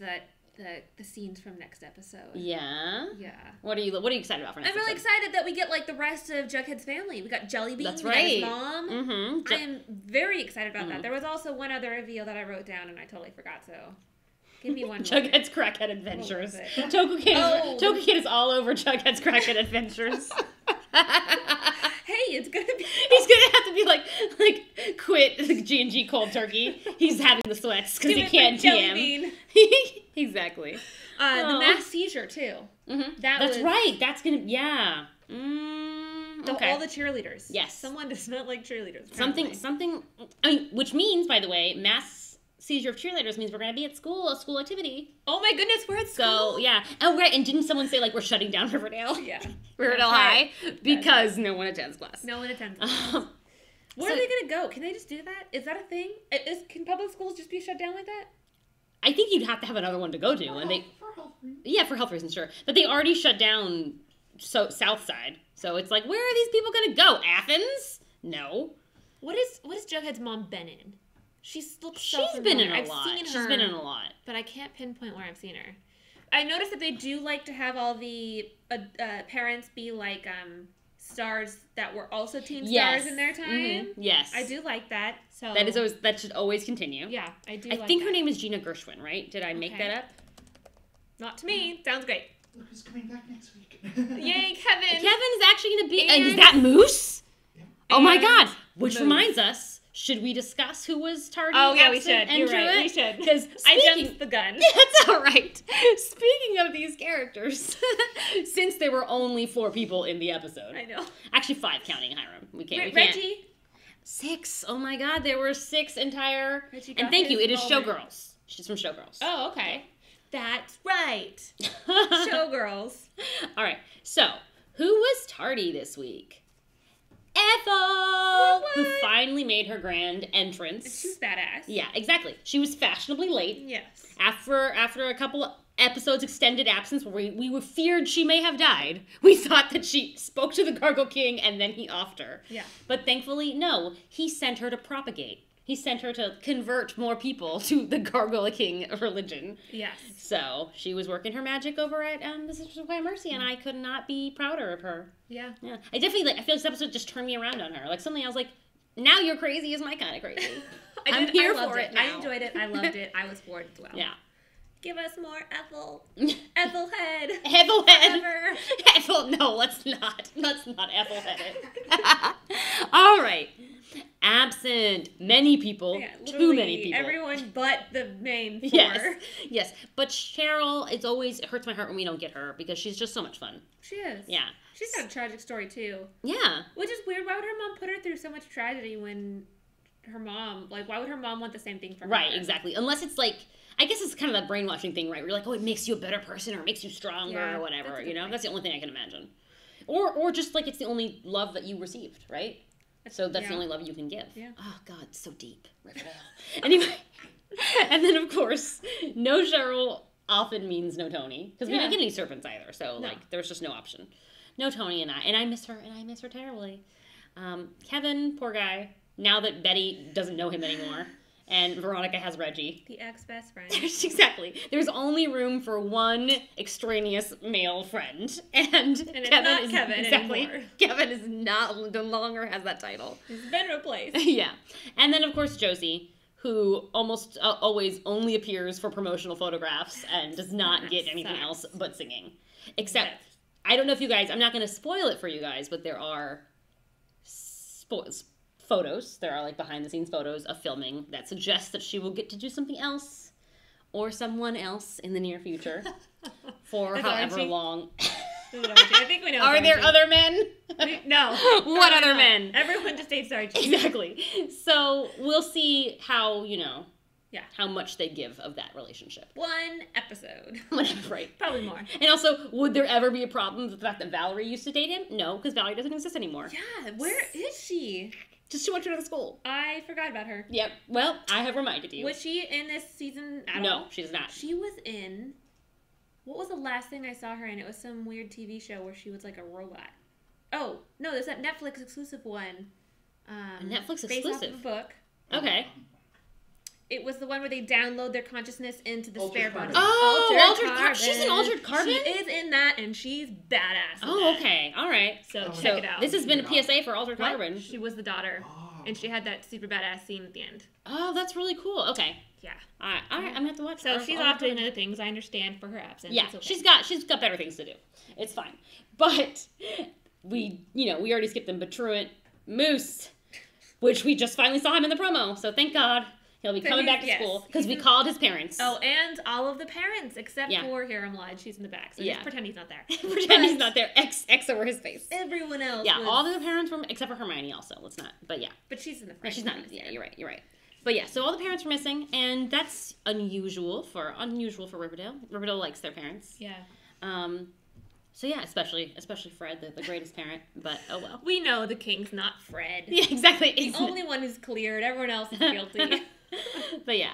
the scenes from next episode. Yeah. Yeah. What are you excited about for next I'm really episode? excited that we get like the rest of Jughead's family. We got Jellybean. That's We got his right. mom. Mm-hmm. I am very excited about that. There was also one other reveal that I wrote down and I totally forgot. So give me one. Jughead's Crackhead Adventures. What was Toku Kid is all over Jughead's Crackhead Adventures. Hey, it's gonna be. He's gonna have to be like quit G&G cold turkey. He's having the sweats because he can't TM. Exactly. The mass seizure too. Mm-hmm. That's right. That's gonna okay. All the cheerleaders. Yes. Someone does not like cheerleaders. Apparently. Something. I mean, which means, by the way, mass seizure of cheerleaders means we're gonna be at school, a school activity. Oh my goodness, we're at school. So yeah. Oh right. And didn't someone say like we're shutting down Riverdale? Yeah. Riverdale High because no one attends class. No one attends class. Where are they gonna go? Can they just do that? Is that a thing? Can public schools just be shut down like that? I think you'd have to have another one to go to, and they For health reasons. yeah, for health reasons, sure. But they already shut down South Side, so it's like, where are these people gonna go? Athens? No. What is Jughead's mom been in? She's been in a lot. Seen her, She's been in a lot, but I can't pinpoint where I've seen her. I noticed that they do like to have all the parents be like stars that were also teen stars in their time. Mm-hmm. Yes, I do like that. So that should always continue. Yeah, I do. I think her name is Gina Gershwin, right? Did I make that up? Not to me. Sounds great. Look who's coming back next week. Yay, Kevin! Kevin is actually going to be. And- is that Moose? Yep. Oh my And God! Which Moose. reminds us. Should we discuss who was tardy? Oh yeah, we absent, should. and You're right. Druid? We should. Because I jumped the gun. That's all right. Speaking of these characters, since there were only 4 people in the episode, I know. actually 5 counting Hiram. We can't. Reggie. 6. Oh my God, there were 6 entire. Reggie And got thank you. his It is moment. Showgirls. She's from Showgirls. Oh, okay. That's right. Showgirls. All right. So, who was tardy this week? Ethel, who finally made her grand entrance. She's badass. Yeah, exactly. She was fashionably late. Yes. After a couple episodes extended absence where we were feared she may have died, we thought that she spoke to the Gargoyle King and then he offed her. Yeah. But thankfully, no. He sent her to propagate. He sent her to convert more people to the Gargoyle King religion. Yes. So she was working her magic over at the Sisters of Quiet Mercy, and I could not be prouder of her. Yeah. Yeah, I definitely I feel this episode just turned me around on her. Like suddenly I was like, now you're crazy is my kind of crazy. I'm here I loved for it. Now. I enjoyed it. I loved it. I was for it as well. Yeah. Give us more Ethel. Ethelhead. Ethelhead. Forever. Ethel. No, let's not. Let's not Ethelhead. All right. Absent. Many people. Yeah, too many people. Everyone but the main 4. Yes. Yes. But Cheryl, it hurts my heart when we don't get her because she's just so much fun. She is. Yeah. She's got a tragic story too. Yeah. Which is weird. Why would her mom put her through so much tragedy when her mom, like, why would her mom want the same thing for her? Right, exactly. Unless it's like, I guess it's kind of that brainwashing thing, right? Where you're like, oh, it makes you a better person or it makes you stronger or whatever, you know? That's the only thing I can imagine. Or just like it's the only love that you received, right? So that's the only love you can give. Yeah. Oh, God, so deep. Riverdale. Anyway, and then, of course, no Cheryl often means no Tony. Because we didn't get any serpents either. So, like, there's just no option. No Tony and I miss her, and I miss her terribly. Kevin, poor guy, now that Betty doesn't know him anymore. And Veronica has Reggie. The ex-best friend. Exactly. There's only room for one extraneous male friend. And it's Kevin not is Kevin exactly. anymore. Kevin is no longer has that title. He's been replaced. Yeah. And then, of course, Josie, who almost always only appears for promotional photographs and does not get anything else but singing. Except, I don't know if you guys, I'm not going to spoil it for you guys, but there are photos. There are like behind the scenes photos of filming that suggest that she will get to do something else or someone else in the near future for however Archie. long. I think we know. Are there other men? No. What other not. men? Everyone just dates Archie. Exactly. So we'll see how, Yeah. How much they give of that relationship. One episode. Right. Probably more. And also, would there ever be a problem with the fact that Valerie used to date him? No, because Valerie doesn't exist anymore. Yeah, where is she? Just she went to the school. I forgot about her. Yep. Well, I have reminded you. Was she in this season at all? No, she's not. She was in... What was the last thing I saw her in? It was some weird TV show where she was like a robot. Oh, no, there's that Netflix exclusive one. A Netflix based off of exclusive? a book. Okay. It was the one where they download their consciousness into the Altered spare Carbon. body. Altered Carbon. She's in Altered Carbon? She is in that, and she's badass. Oh, okay. All right. So Oh, check it out. This has been a PSA for Altered What? Carbon. She was the daughter, Oh. and she had that super badass scene at the end. Oh, that's really cool. Okay. Yeah. All right. I'm gonna have to watch. So she's Altered off doing Carbon. other things. I understand for her absence. Yeah, It's okay. she's got better things to do. It's fine. But we already skipped them. But Truant Moose, which we just finally saw him in the promo. So thank God he'll be coming back to Yes. school because we called his parents. Oh, and all of the parents except Yeah. for here I'm lied. She's in the back, so Yeah. just pretend he's not there. Pretend he's not there. X over his face. Everyone else. Yeah, was- all the parents were except for Hermione. Also, let's not. But yeah, But she's in the no, front. she's not. Yeah, you're right. You're right. But yeah, so all the parents were missing, and that's unusual for Riverdale. Riverdale likes their parents. Yeah. So yeah, especially Fred, the greatest parent. But oh well. We know the king's not Fred. Yeah, exactly. The only one who's cleared. Everyone else is guilty. But yeah,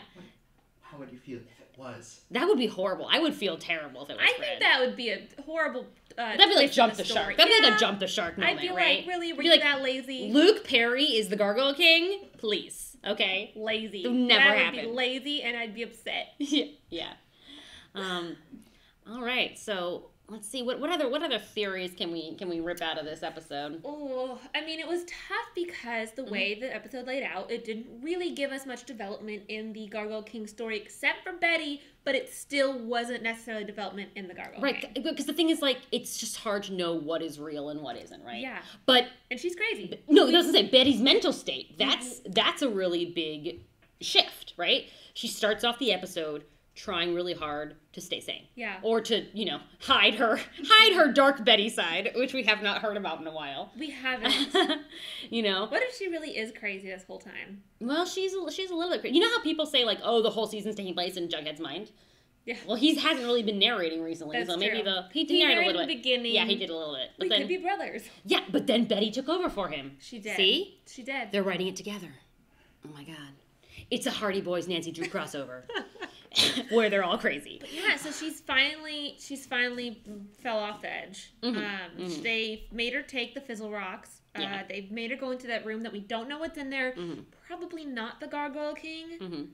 How would you feel if it was? that would be horrible. I would feel terrible if it was I Fred. think that would be a horrible. That'd be like twist in jump the story. shark. That'd be like Yeah. a jump the shark moment, I'd be right? like, really, It'd were be you like, that lazy? Luke Perry is the Gargoyle King. Please, okay. Lazy. It would never that would happen. be lazy, and I'd be upset. Yeah. All right. So let's see what other theories can we rip out of this episode? Oh, I mean, it was tough because the way the episode laid out, it didn't really give us much development in the Gargoyle King story, except for Betty, but it still wasn't necessarily development in the Gargoyle Right, King. because the thing is, like, it's just hard to know what is real and what isn't, right? Yeah. But And she's crazy. no, it doesn't say Betty's mental state. That's a really big shift, right? She starts off the episode trying really hard to stay sane. Yeah. Or to, hide her dark Betty side, which we have not heard about in a while. We haven't. What if she really is crazy this whole time? Well, she's a little bit crazy. You know how people say, like, oh, the whole season's taking place in Jughead's mind? Yeah. Well, he hasn't really been narrating recently, That's so maybe true. he He narrated a narrated little in the bit. beginning. Yeah, he did a little bit. But We then, could be brothers. yeah, but then Betty took over for him. She did. See? She did. They're writing it together. Oh my god. It's a Hardy Boys Nancy Drew crossover. Where they're all crazy. Yeah, so she's finally fell off the edge. They made her take the fizzle rocks. Yeah. They've made her go into that room that we don't know what's in there. Probably not the Gargoyle King,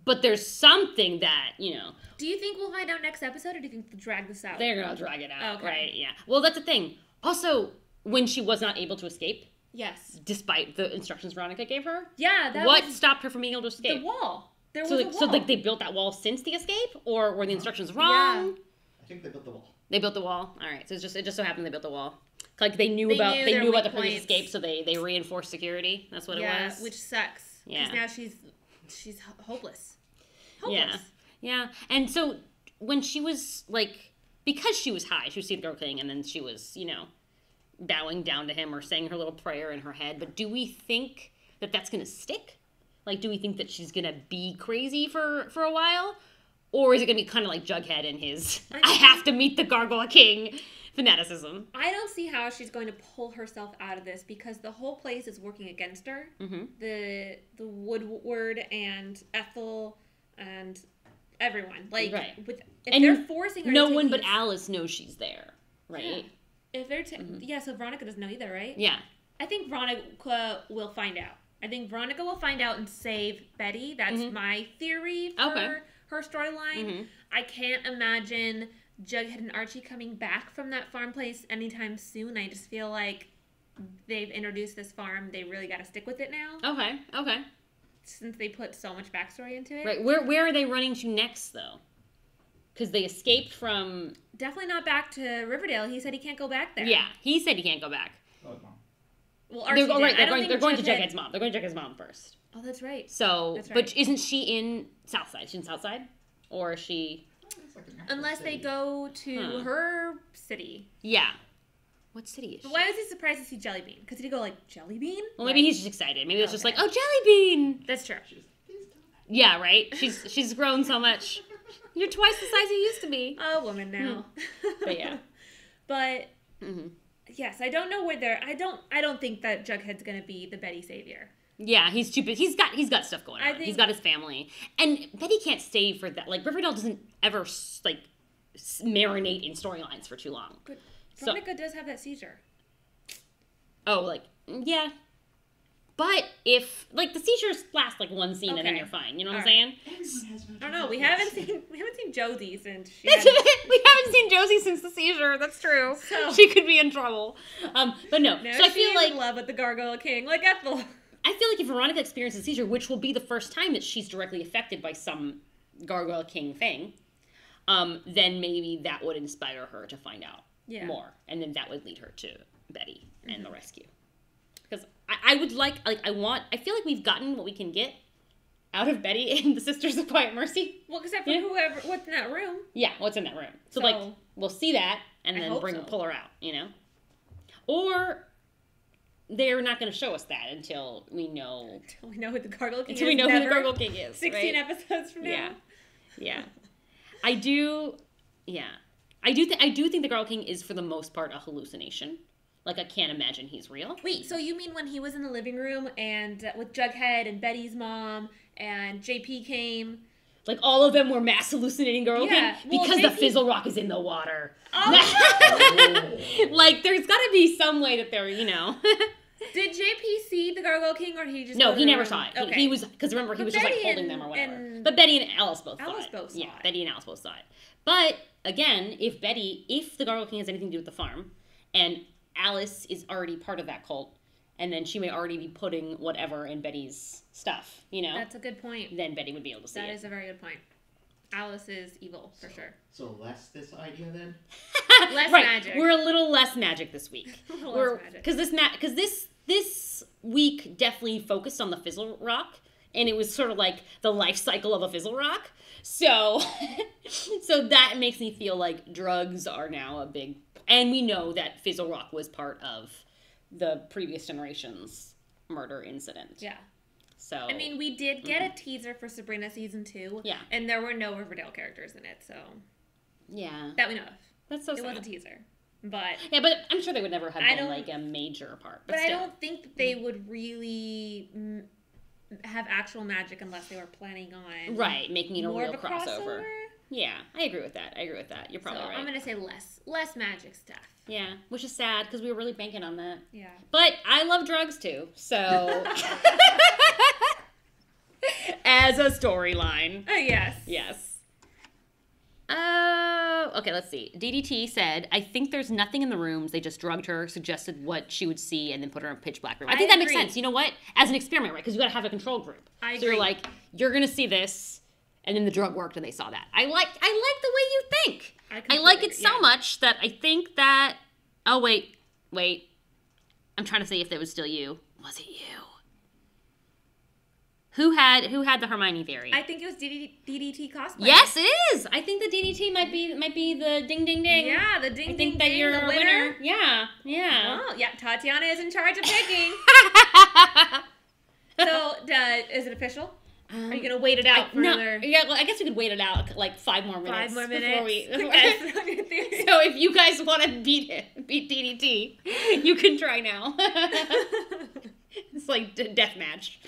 But there's something that, Do you think we'll find out next episode, or do you think they'll drag this out? they're gonna drag it out, Okay. right? Yeah. Well, that's the thing. Also, when she was not able to escape, Yes. despite the instructions Veronica gave her, Yeah, that what was stopped her from being able to escape? the wall. There was So, a like, wall. they built that wall since the escape, or were the instructions wrong? I think they built the wall. They built the wall. All right, so it just so happened they built the wall. Like they knew They about knew they their knew about weak the previous points. escape, so they reinforced security. That's what it was. which sucks. Yeah. Because now she's hopeless. Yeah, yeah. And so when she was like, because she was high, she was seeing the Gargoyle King, and then she was bowing down to him or saying her little prayer in her head. But do we think that that's gonna stick? Like, do we think that she's gonna be crazy for a while? Or is it gonna be kind of like Jughead and his I have to meet the Gargoyle King fanaticism? I don't see how she's going to pull herself out of this because the whole place is working against her. Mm-hmm. The Woodward and Ethel and everyone. Like, Right. if And they're forcing her No to one take but these- Alice knows she's there, right? If they're so Veronica doesn't know either, right? Yeah. I think Veronica will find out. I think Veronica will find out and save Betty. That's my theory for Okay. her storyline. I can't imagine Jughead and Archie coming back from that farm place anytime soon. I just feel like they've introduced this farm. They really got to stick with it now Okay. since they put so much backstory into it. Right. Where are they running to next, though? Because they escaped from... Definitely not back to Riverdale. He said he can't go back there. Yeah, he said he can't go back. Oh, no. Well, Archie They're, did. right, I don't they're going to think Jughead's mom. They're going to Jughead's mom first. Oh, that's right. So, That's right. but isn't she in Southside? She's in Southside? Or is she... It's like an actual Unless they city. go to her city. Yeah. What city is she? Why was he surprised to see Jellybean? Because did he go like, Jellybean? Well, maybe he's just excited. Maybe it's just Okay. like, oh, Jelly Bean! That's true. She's like, these Yeah, right? She's grown so much. You're twice the size you used to be. A woman now. But yeah. But yes, I don't know where they're. I don't think that Jughead's gonna be the Betty savior. Yeah, he's too big. He's got stuff going on. He's got his family, and Betty can't stay for that. Like Riverdale doesn't ever like marinate in storylines for too long. But Veronica does have that seizure. Oh, like yeah. But if like the seizures last like one scene and then you're fine, you know what I'm saying? I don't know. We haven't seen Josie since she. We haven't seen Josie since the seizure. That's true. So, she could be in trouble. But no. So I feel like in love with the Gargoyle King, like Ethel. I feel like if Veronica experiences a seizure, which will be the first time that she's directly affected by some Gargoyle King thing, then maybe that would inspire her to find out more, and then that would lead her to Betty and the rescue. Because I would I feel like we've gotten what we can get out of Betty and the Sisters of Quiet Mercy. Well, except for what's in that room. Yeah, what's in that room. So like, we'll see that, and then pull her out, you know? Or they're not going to show us that until we know. Until we know who the Gargoyle King is. Until we know who the Gargoyle King is. 16 episodes from now. Yeah. I do think the Gargoyle King is, for the most part, a hallucination. Like, I can't imagine he's real. Wait, so you mean when he was in the living room and with Jughead and Betty's mom and JP came? Like, all of them were mass hallucinating Gargoyle King? Because the Fizzle Rock is in the water. Oh. Like, there's got to be some way that they're, you know. Did JP see the Gargoyle King, or he just... No, he never saw it. Okay. He was... Because remember, he was just, like, holding them or whatever. But Betty and Alice both saw it. Yeah, Betty and Alice both saw it. But, again, if the Gargoyle King has anything to do with the farm, and Alice is already part of that cult, and then she may already be putting whatever in Betty's stuff, you know? That's a good point. Then Betty would be able to see it. That is a very good point. Alice is evil, for sure. So less this idea then? Less magic. We're a little less magic this week. Less magic. Because this week definitely focused on the Fizzle Rock, and it was sort of like the life cycle of a Fizzle Rock. So, so that makes me feel like drugs are now a big... And we know that Fizzle Rock was part of the previous generation's murder incident. Yeah. So I mean, we did get a teaser for Sabrina season 2. Yeah. And there were no Riverdale characters in it, so... Yeah. That we know of. That's so sad. It was a teaser. But... Yeah, but I'm sure they would never have been, like, a major part. But still. I don't think that they would really have actual magic unless they were planning on... Right, making it a real crossover. Yeah, I agree with that. You're probably right. I'm going to say less magic stuff. Yeah, which is sad because we were really banking on that. Yeah. But I love drugs too, so... As a storyline. Yes. Yes. Okay, let's see. DDT said, I think there's nothing in the rooms. They just drugged her, suggested what she would see, and then put her in a pitch black room. I think that makes sense. You know what? As an experiment, right? Because you got to have a control group. I agree. So you're like, you're going to see this, and then the drug worked and they saw that. I like the way you think. I like it so much that I think that... Oh, wait. I'm trying to see if that was still you. Was it you? Who had the Hermione theory? I think it was DDT cosplay. Yes, it is. I think the DDT might be the ding ding ding. Yeah, the ding ding ding. I think that you're a winner. Yeah. Oh, yeah. Tatiana is in charge of picking. So, is it official? Are you gonna wait it out further? Yeah, well, I guess we could wait it out like 5 more minutes. 5 more minutes. Before we. So if you guys want to beat DDT, you can try now. It's like death match.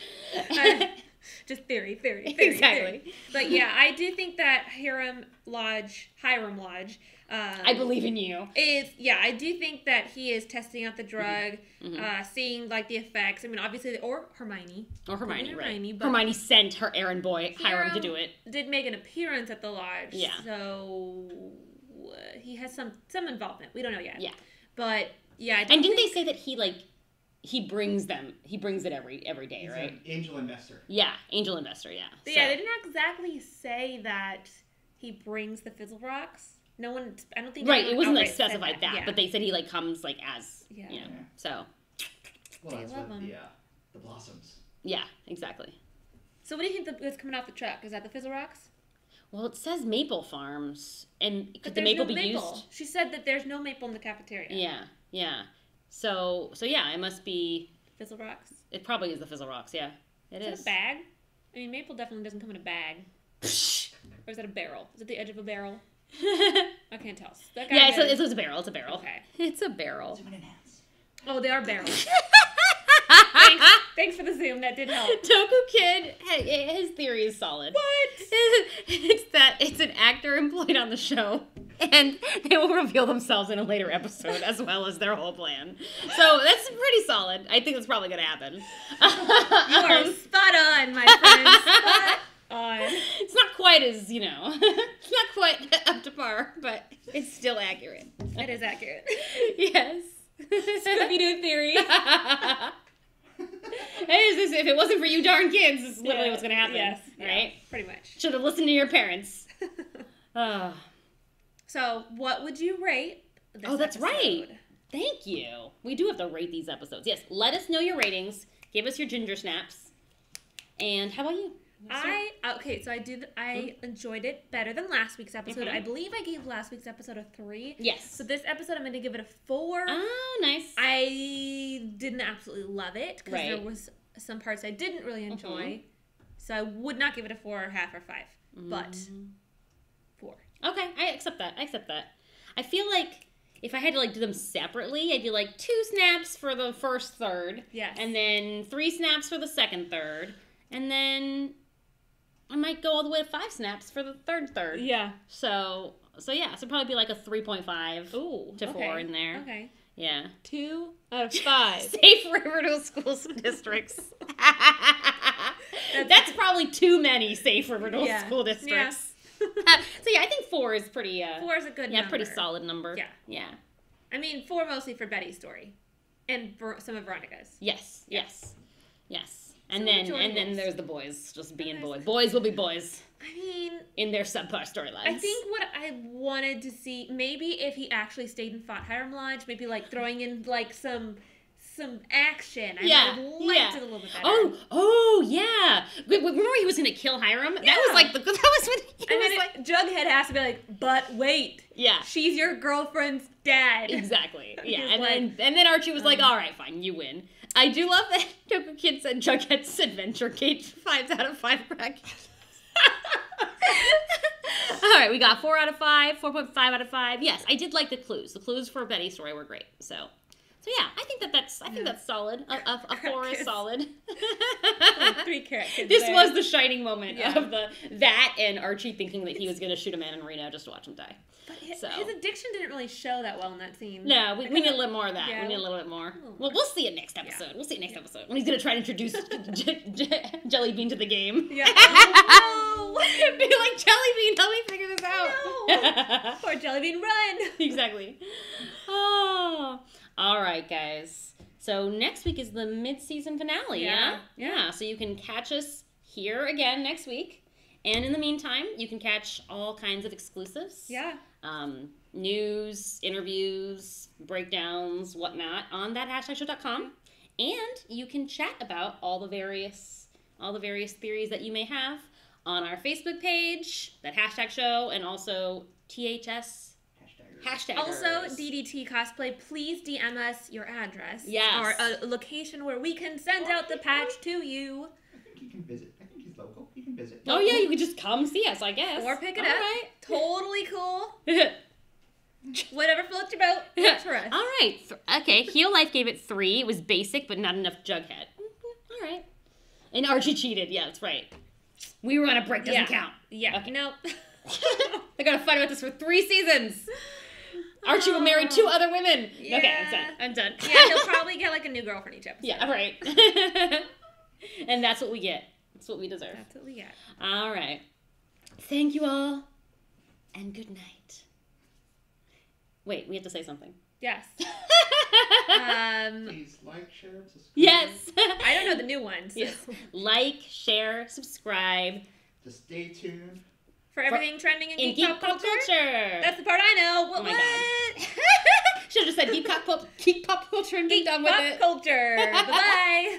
Just theory. Exactly. Theory. But yeah, I do think that Hiram Lodge. I believe in you. I do think that he is testing out the drug, seeing like the effects. I mean, obviously, or Hermione. Or Hermione, right? But Hermione sent her errand boy Hiram to do it. Did make an appearance at the lodge. Yeah. So he has some involvement. We don't know yet. Yeah. But yeah, and didn't they say that he brings it every day, He's right? An angel investor. Yeah, angel investor, yeah. Yeah, they didn't exactly say that he brings the Fizzle Rocks. No one, I don't think. Right, it wasn't like specified that, but they said he like comes like as, you know, so. Well, that's what the blossoms. Yeah, exactly. So what do you think that's coming off the truck? Is that the Fizzle Rocks? Well, it says Maple Farms, and could the maple be maple. used? She said that there's no maple in the cafeteria. Yeah. So yeah, it must be Fizzle Rocks. It probably is the Fizzle Rocks. Yeah, it is. A bag? I mean, maple definitely doesn't come in a bag. Or is that a barrel? Is it the edge of a barrel? I can't tell. That guy it's a barrel. It's a barrel. Okay. It's a barrel. Zoom in and hands. Oh, they are barrels. Thanks for the zoom. That did help. Toku Kid, his theory is solid. What? It's that it's an actor employed on the show, and they will reveal themselves in a later episode as well as their whole plan. So that's pretty solid. I think that's probably going to happen. You are spot on, my friend. Spot on. It's not quite as, it's not quite up to par, but it's still accurate. It is accurate. Yes. Scooby-Doo theory. If it wasn't for you darn kids, this is literally what's going to happen. Yes. Right? Yeah, pretty much. Should have listened to your parents. So, what would you rate this that's episode? right. Thank you. We do have to rate these episodes. Yes, let us know your ratings. Give us your ginger snaps. And how about you? I enjoyed it better than last week's episode. I believe I gave last week's episode a 3. Yes. So this episode I'm going to give it a 4. Oh, nice. I didn't absolutely love it because there was some parts I didn't really enjoy. So I would not give it a 4 or half or 5, but 4. Okay, I accept that. I feel like if I had to do them separately, I'd do 2 snaps for the first third. Yes. And then 3 snaps for the second third. And then I might go all the way to 5 snaps for the third. Yeah. So probably be a 3.5 to 4 in there. Okay. Yeah. 2 out of 5. Safe Riverdale school districts. That's probably too many safe Riverdale school districts. So I think 4 is pretty. 4 is a good number. Pretty solid number. Yeah. I mean, 4 mostly for Betty's story, and some of Veronica's. Yes. And then there's the boys just being boys. Boys will be boys. I mean, in their subpar storylines. I think what I wanted to see, maybe if he actually stayed and fought Hiram Lodge, maybe throwing in some action. I might have liked it a little bit better. Oh yeah. Remember he was gonna kill Hiram? Yeah. That was when Jughead has to be but wait. Yeah. She's your girlfriend's dad. Exactly. Yeah. And then Archie was all right, fine, you win. I do love that Toku Kid said Jughead's adventure gauge 5 out of 5 bracket. All right, we got 4 out of 5, 4.5 out of 5. Yes, I did like the clues. The clues for Betty's story were great. So yeah, I think that's solid. A 4 is solid. 3 carrot kids. This was the shining moment of that and Archie thinking that he was going to shoot a man in Reno just to watch him die. But his addiction didn't really show that well in that scene. No, we need a little more of that. Yeah. We need a little bit more. Well, we'll see it next episode. We'll see it next episode when he's going to try to introduce Jelly Bean to the game. Yeah. Oh, no. Be like, Jelly Bean, help me figure this out. No. Poor Jelly Bean, run. Exactly. Oh. All right, guys. So next week is the mid-season finale, yeah? So you can catch us here again next week. And in the meantime, you can catch all kinds of exclusives. Yeah. News, interviews, breakdowns, whatnot on thathashtagshow.com. And you can chat about all the various theories that you may have on our Facebook page, that hashtag show, and also THS Hashtag. Also, DDT Cosplay, please DM us your address. Yes. Or a location where we can send out the patch to you. I think you can visit. I think he's local. You can visit. Oh, yeah, you can just come see us, I guess. Or pick it up. Right. Totally cool. Whatever floats your boat, works for us. All right. Okay, Heel Life gave it 3. It was basic, but not enough Jughead. All right. And Archie cheated. Yeah, that's right. We were on a break. Doesn't count. Yeah. Okay. Nope. They're going to fight about this for 3 seasons. Archie will marry 2 other women. Yeah. Okay, I'm done. Yeah, he'll probably get a new girlfriend each episode. Yeah, right. And that's what we get. That's what we deserve. That's what we get. All right. Thank you all, and good night. Wait, we have to say something. Yes. Please like, share, subscribe. Yes. I don't know the new ones. Yes. Like, share, subscribe. Just stay tuned. For everything trending in geek pop culture. That's the part I know. What? God. Should have just said geek pop culture and been done with it. Geek pop culture. Bye-bye.